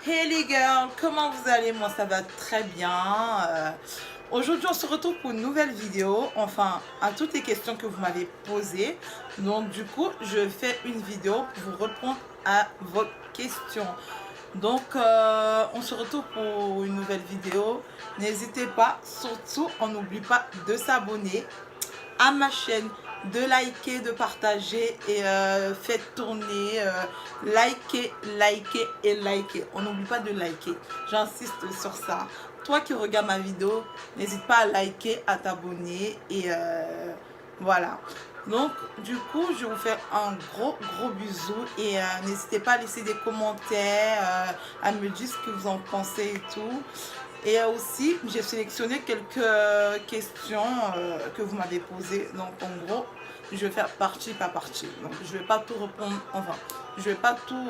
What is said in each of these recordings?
Hey les girls, comment vous allez? Moi ça va très bien. Aujourd'hui on se retrouve pour une nouvelle vidéo, enfin à toutes les questions que vous m'avez posées. Donc du coup je fais une vidéo pour vous répondre à vos questions. Donc on se retrouve pour une nouvelle vidéo. N'hésitez pas, surtout on n'oublie pas de s'abonner à ma chaîne, de liker, de partager et faites tourner, liker et liker. On n'oublie pas de liker, j'insiste sur ça. Toi qui regardes ma vidéo, n'hésite pas à liker, à t'abonner et voilà. Donc du coup je vous fais un gros bisou et n'hésitez pas à laisser des commentaires, à me dire ce que vous en pensez et tout. Et aussi, j'ai sélectionné quelques questions que vous m'avez posées. Donc, en gros, je vais faire partie par partie. Donc, je ne vais pas tout répondre, enfin, je vais pas tout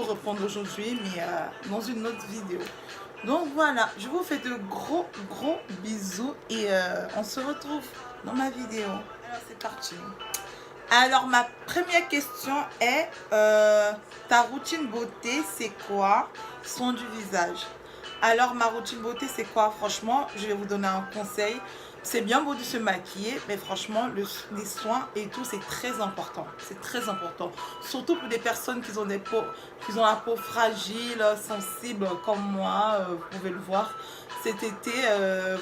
répondre aujourd'hui, mais dans une autre vidéo. Donc, voilà, je vous fais de gros bisous et on se retrouve dans ma vidéo. Alors, c'est parti. Alors, ma première question est, ta routine beauté, c'est quoi? Soin du visage. Alors, ma routine beauté, c'est quoi? Franchement, je vais vous donner un conseil. C'est bien beau de se maquiller, mais franchement, les soins et tout, c'est très important. C'est très important. Surtout pour des personnes qui ont la peau fragile, sensible, comme moi, vous pouvez le voir. Cet été,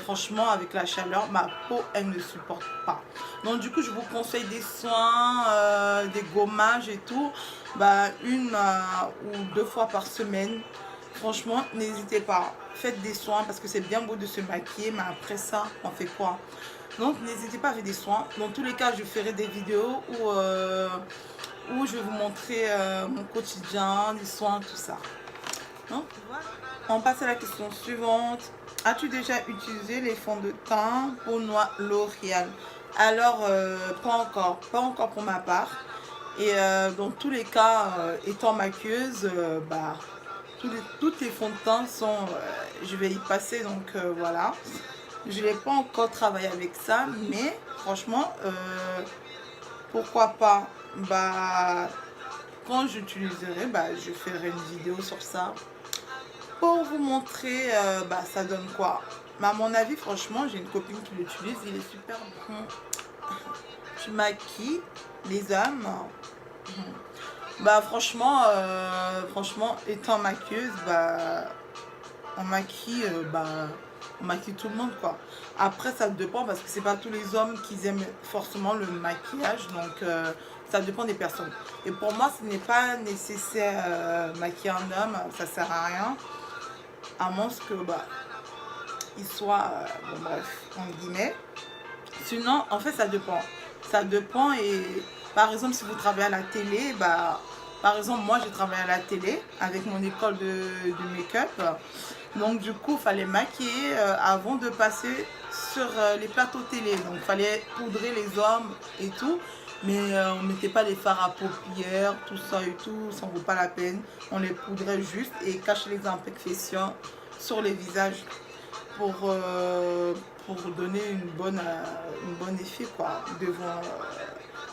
franchement, avec la chaleur, ma peau, elle ne supporte pas. Donc, du coup, je vous conseille des soins, des gommages et tout, bah, une ou deux fois par semaine. Franchement, n'hésitez pas. Faites des soins parce que c'est bien beau de se maquiller, mais après ça, on fait quoi? Donc, n'hésitez pas à faire des soins. Dans tous les cas, je ferai des vidéos où je vais vous montrer mon quotidien, les soins, tout ça. Donc, voilà. On passe à la question suivante. As-tu déjà utilisé les fonds de teint pour noix L'Oréal? Alors, pas encore. Pas encore pour ma part. Et dans tous les cas, étant maquilleuse, bah, toutes les fonds de teint sont, je vais y passer, donc voilà. Je n'ai pas encore travaillé avec ça, mais franchement, pourquoi pas? Bah, quand j'utiliserai, bah, je ferai une vidéo sur ça pour vous montrer, bah, ça donne quoi. Mais à mon avis, franchement, j'ai une copine qui l'utilise, il est super bon. Je maquille les hommes. Bah franchement, étant maquilleuse, bah on maquille, on maquille tout le monde quoi. Après ça dépend parce que c'est pas tous les hommes qui aiment forcément le maquillage, donc ça dépend des personnes. Et pour moi, ce n'est pas nécessaire maquiller un homme, ça sert à rien, à moins que bah il soit, bon bref, en guillemets. Sinon, en fait, ça dépend. Ça dépend et par exemple, si vous travaillez à la télé, bah, par exemple, moi, j'ai travaillé à la télé avec mon école de make-up. Donc, du coup, il fallait maquiller avant de passer sur les plateaux télé. Donc, il fallait poudrer les hommes et tout. Mais on ne mettait pas les fards à paupières, tout ça et tout. Ça ne vaut pas la peine. On les poudrait juste et cacher les imperfections sur les visages pour donner une bonne effet quoi,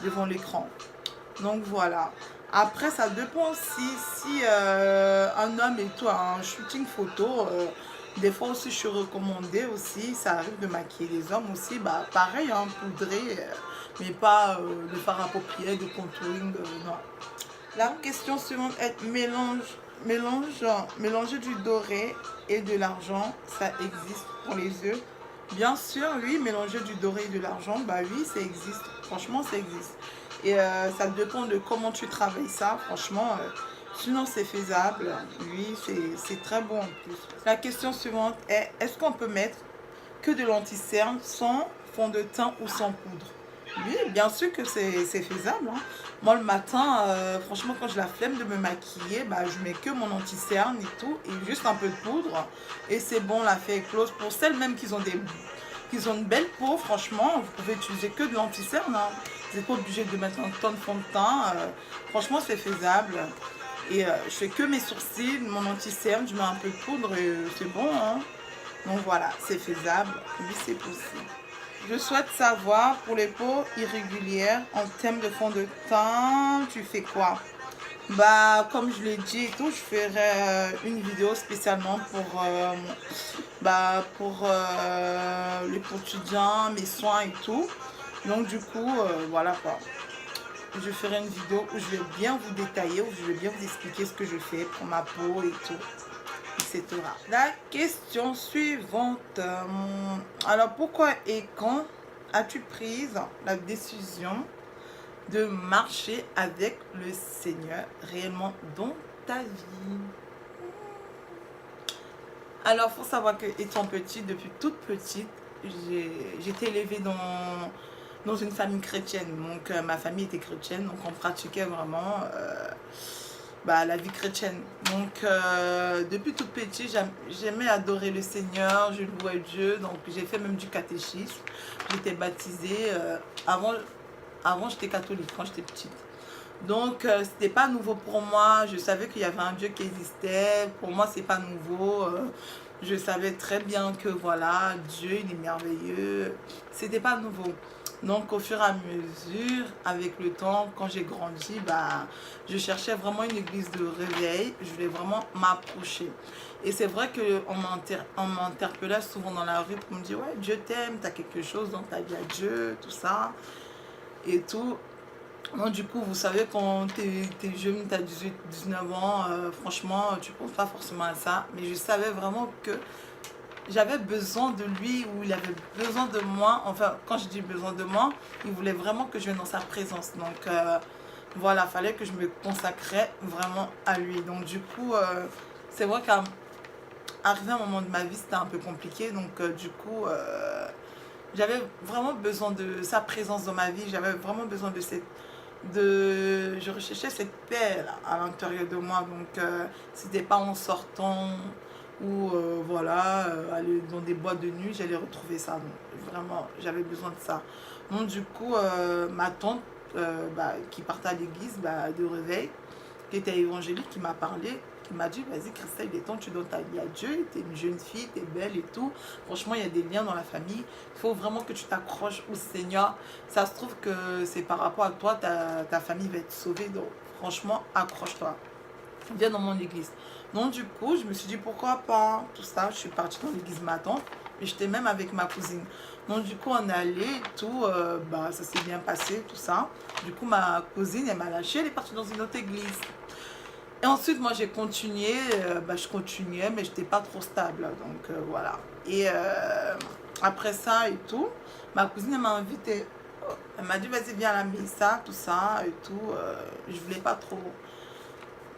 devant l'écran. Donc voilà. Après, ça dépend aussi si un homme et tout a un shooting photo. Des fois aussi, je suis recommandée aussi. Ça arrive de maquiller les hommes aussi. Bah, pareil, hein, poudrer, mais pas de fard à paupières, de contouring, non. La question suivante est mélanger du doré et de l'argent, ça existe pour les yeux? Bien sûr, oui, mélanger du doré et de l'argent, bah oui, ça existe. Franchement, ça existe. Et ça dépend de comment tu travailles ça, franchement. Sinon, c'est faisable. Oui, c'est très bon en plus. La question suivante est, est-ce qu'on peut mettre que de l'anti-cerne sans fond de teint ou sans poudre? Oui, bien sûr que c'est faisable, hein. Moi, le matin, franchement, quand j'ai la flemme de me maquiller, bah, je mets que mon anti-cerne et tout, et juste un peu de poudre. Et c'est bon, l'affaire est close. Pour celles même qui ont une belle peau, franchement, vous pouvez utiliser que de l'anti-cerne, hein. Vous n'êtes pas obligé de mettre un tonne de fond de teint. Franchement, c'est faisable. Et je fais que mes sourcils, mon anti-cerne, je mets un peu de poudre et c'est bon, hein. Donc voilà, c'est faisable. Oui, c'est possible. Je souhaite savoir, pour les peaux irrégulières, en termes de fond de teint, tu fais quoi? Bah, comme je l'ai dit et tout, je ferai une vidéo spécialement pour le quotidien, mes soins et tout. Donc du coup, voilà quoi. Je ferai une vidéo où je vais bien vous détailler, où je vais bien vous expliquer ce que je fais pour ma peau et tout, etc. La question suivante. Alors, pourquoi et quand as-tu pris la décision de marcher avec le Seigneur réellement dans ta vie? Alors, il faut savoir que étant petite, depuis toute petite, j'ai été élevée dans une famille chrétienne. Donc, ma famille était chrétienne, donc on pratiquait vraiment la vie chrétienne. Donc, depuis toute petite, j'aimais adorer le Seigneur, je louais Dieu. Donc, j'ai fait même du catéchisme. J'étais baptisée. Avant, j'étais catholique quand j'étais petite. Donc, c'était pas nouveau pour moi. Je savais qu'il y avait un Dieu qui existait. Pour moi, c'est pas nouveau. Je savais très bien que voilà, Dieu, il est merveilleux. C'était pas nouveau. Donc, au fur et à mesure, avec le temps, quand j'ai grandi, je cherchais vraiment une église de réveil. Je voulais vraiment m'approcher. Et c'est vrai qu'on m'interpellait souvent dans la rue pour me dire, ouais, Dieu t'aime, t'as quelque chose dans ta vie à Dieu, tout ça. Et tout. Donc, du coup, vous savez, quand t'es jeune, t'as 18, 19 ans, franchement, tu ne penses pas forcément à ça. Mais je savais vraiment que j'avais besoin de lui, ou il avait besoin de moi. Enfin, quand je dis besoin de moi, il voulait vraiment que je vienne dans sa présence. Donc, voilà, il fallait que je me consacrais vraiment à lui. Donc, du coup, c'est vrai qu'à arrivé un moment de ma vie, c'était un peu compliqué. Donc, du coup, j'avais vraiment besoin de sa présence dans ma vie. J'avais vraiment besoin de je recherchais cette paix là, à l'intérieur de moi. Donc, c'était pas en sortant ou aller dans des boîtes de nuit, j'allais retrouver ça. Donc, vraiment, j'avais besoin de ça. Donc, du coup, ma tante qui partait à l'église de réveil, qui était évangélique, qui m'a parlé, qui m'a dit, vas-y Christelle, il est temps, tu donnes ta vie à Dieu, tu es une jeune fille, tu es belle et tout. Franchement, il y a des liens dans la famille. Il faut vraiment que tu t'accroches au Seigneur. Ça se trouve que c'est par rapport à toi, ta famille va être sauvée. Donc franchement, accroche-toi. Viens dans mon église. Donc du coup, je me suis dit, pourquoi pas tout ça. Je suis partie dans l'église de ma tante. Et j'étais même avec ma cousine. Donc du coup, on est allé et tout. Ça s'est bien passé, tout ça. Du coup, ma cousine, elle m'a lâchée. Elle est partie dans une autre église. Et ensuite, moi, j'ai continué. Je continuais, mais je n'étais pas trop stable. Donc, voilà. Et après ça et tout, ma cousine, elle m'a invitée. Elle m'a dit, vas-y, viens à la missa, tout ça et tout. Je voulais pas trop.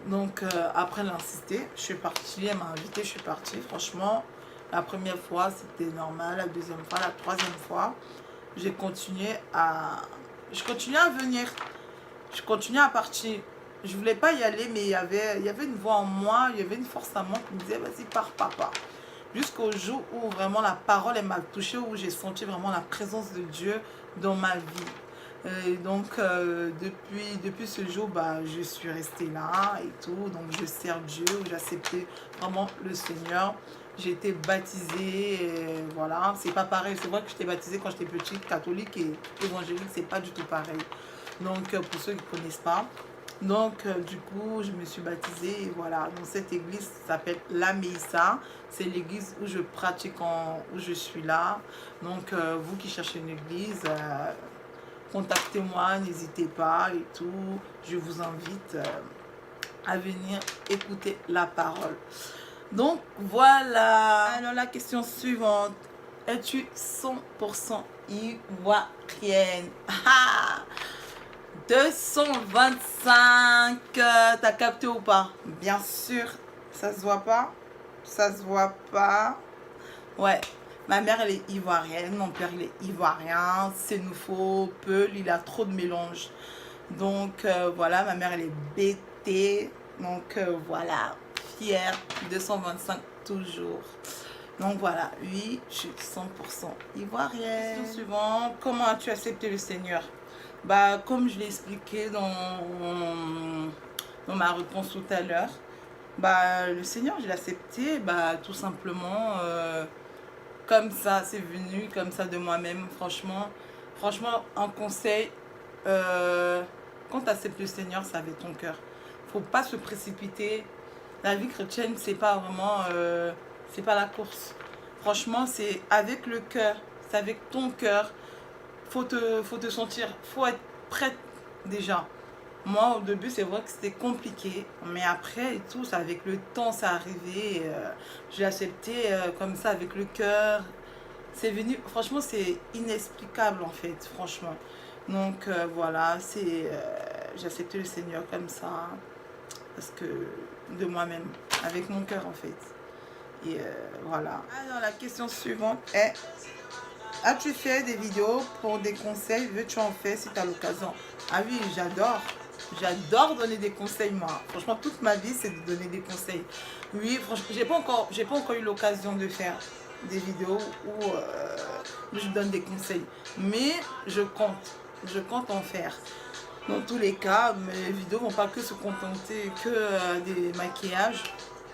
Donc, après, elle a insisté. Je suis partie. Elle m'a invitée, je suis partie. Franchement, la première fois, c'était normal. La deuxième fois, la troisième fois, j'ai continué à... Je continuais à venir. Je continuais à partir. Je voulais pas y aller, mais il y avait une voix en moi, il y avait une force en moi qui me disait, vas-y, pars, papa. Jusqu'au jour où vraiment la parole, elle m'a touchée, où j'ai senti vraiment la présence de Dieu dans ma vie. Et donc, depuis ce jour, je suis restée là et tout. Donc, je sers Dieu, j'ai accepté vraiment le Seigneur. J'ai été baptisée, et voilà. C'est pas pareil. C'est vrai que j'étais baptisée quand j'étais petite, catholique et évangélique, c'est pas du tout pareil. Donc, pour ceux qui ne connaissent pas. Donc, du coup, je me suis baptisée et voilà. Donc, cette église s'appelle La Meissa. C'est l'église où je pratique, où je suis là. Donc, vous qui cherchez une église, contactez-moi, n'hésitez pas et tout. Je vous invite à venir écouter la parole. Donc, voilà. Alors, la question suivante. Es-tu 100% ivoirienne? 225, t'as capté ou pas? Bien sûr, ça se voit pas? Ça se voit pas? Ouais, ma mère elle est ivoirienne, mon père il est ivoirien, c'est nous faut peu, il a trop de mélange. Donc voilà, ma mère elle est bêtée, donc voilà, fière, 225 toujours. Donc voilà, oui, je suis 100% ivoirienne. Question suivante, comment as-tu accepté le Seigneur? Comme je l'ai expliqué dans ma réponse tout à l'heure, le Seigneur, je l'ai accepté, tout simplement, comme ça, c'est venu, comme ça de moi-même, franchement, un conseil, quand tu acceptes le Seigneur, c'est avec ton cœur. faut pas se précipiter. La vie chrétienne, c'est pas vraiment, c'est pas la course. Franchement, c'est avec le cœur, c'est avec ton cœur. Faut te sentir, faut être prête déjà. Moi, au début, c'est vrai que c'était compliqué, mais après et tout, ça, avec le temps, ça arrivé. J'ai accepté comme ça avec le cœur. C'est venu, franchement, c'est inexplicable en fait, franchement. Donc voilà, j'ai accepté le Seigneur comme ça, parce que de moi-même, avec mon cœur en fait. Et voilà. Alors la question suivante est, as-tu fait des vidéos pour des conseils? Veux-tu en faire si tu as l'occasion? Ah oui, j'adore. J'adore donner des conseils, moi. Franchement, toute ma vie, c'est de donner des conseils. Oui, franchement, j'ai pas encore eu l'occasion de faire des vidéos où je donne des conseils. Mais je compte en faire. Dans tous les cas, mes vidéos vont pas que se contenter que des maquillages.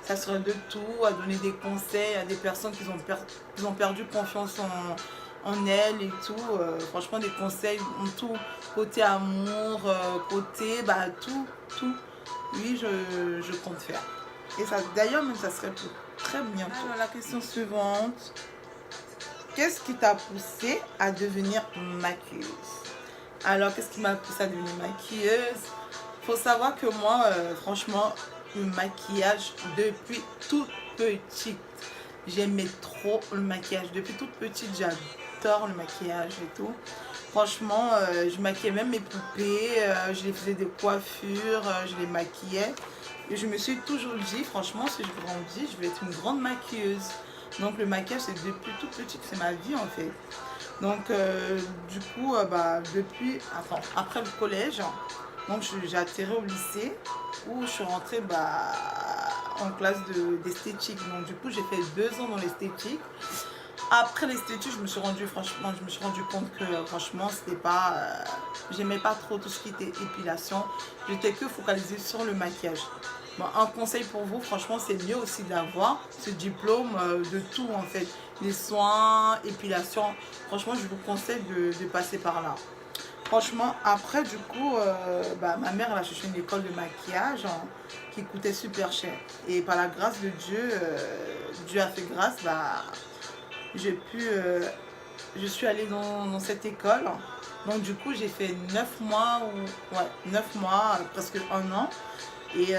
Ça sera de tout, à donner des conseils à des personnes qui ont perdu confiance en elles et tout. Franchement, des conseils en tout, côté amour, côté, bah tout. Oui, je compte faire. Et ça, d'ailleurs, même ça serait pour très bientôt. Alors, la question suivante. Qu'est-ce qui t'a poussé à devenir maquilleuse? Alors, qu'est-ce qui m'a poussé à devenir maquilleuse? Faut savoir que moi, franchement, le maquillage, depuis toute petite, j'aimais trop le maquillage. Depuis toute petite, j'adore le maquillage et tout. Franchement, je maquillais même mes poupées, je les faisais des coiffures, je les maquillais. Et je me suis toujours dit, franchement, si je grandis, je vais être une grande maquilleuse. Donc le maquillage, c'est depuis toute petite, c'est ma vie en fait. Donc du coup, après le collège, donc j'ai atterri au lycée où je suis rentrée en classe d'esthétique. Donc du coup, j'ai fait 2 ans dans l'esthétique. Après l'esthétique, je me suis rendu compte que franchement, c'était pas, j'aimais pas trop tout ce qui était épilation. J'étais que focalisée sur le maquillage. Bon, un conseil pour vous, franchement, c'est mieux aussi d'avoir ce diplôme de tout en fait. Les soins, épilation, franchement, je vous conseille de passer par là. Franchement, après, du coup, ma mère, elle a cherché une école de maquillage qui coûtait super cher. Et par la grâce de Dieu, Dieu a fait grâce, je suis allée dans cette école. Donc du coup, j'ai fait 9 mois, 9 mois, presque 1 an. Et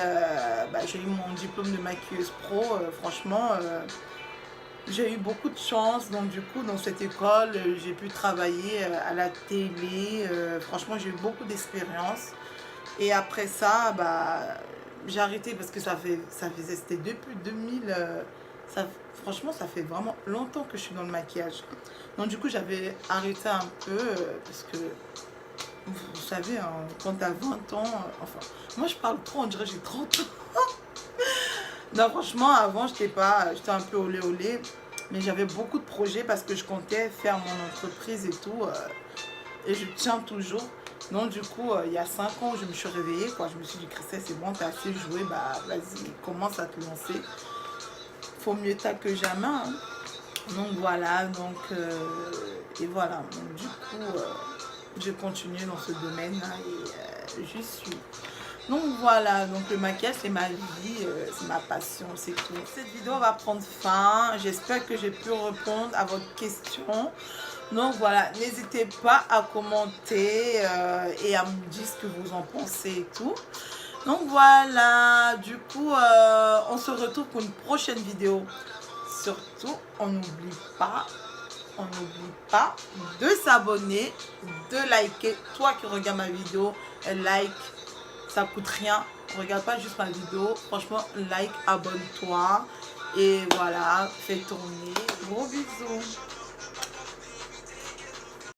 j'ai eu mon diplôme de maquilleuse pro. Franchement, j'ai eu beaucoup de chance. Donc du coup, dans cette école, j'ai pu travailler à la télé. Franchement, j'ai eu beaucoup d'expérience. Et après ça, j'ai arrêté parce que c'était depuis 2000. Franchement, ça fait vraiment longtemps que je suis dans le maquillage. Donc du coup, j'avais arrêté un peu parce que, vous savez, hein, quand tu as 20 ans, moi je parle trop, on dirait que j'ai 30 ans. Non, franchement, avant, j'étais un peu olé olé, mais j'avais beaucoup de projets parce que je comptais faire mon entreprise et tout, et je tiens toujours. Donc du coup, il y a 5 ans, je me suis réveillée, quoi. Je me suis dit, Christelle, c'est bon, t'as assez joué, vas-y, commence à te lancer. Faut mieux tard que jamais, hein. Donc voilà, et voilà. Donc du coup, je continue dans ce domaine et j'y suis. Donc voilà, donc le maquillage c'est ma vie, c'est ma passion, c'est tout. Cette vidéo va prendre fin. J'espère que j'ai pu répondre à votre question. Donc voilà, n'hésitez pas à commenter et à me dire ce que vous en pensez et tout. Donc voilà, du coup, on se retrouve pour une prochaine vidéo. Surtout, on n'oublie pas de s'abonner, de liker. Toi qui regardes ma vidéo, like, ça coûte rien. Regarde pas juste ma vidéo, franchement, like, abonne-toi. Et voilà, fais tourner. Gros bisous.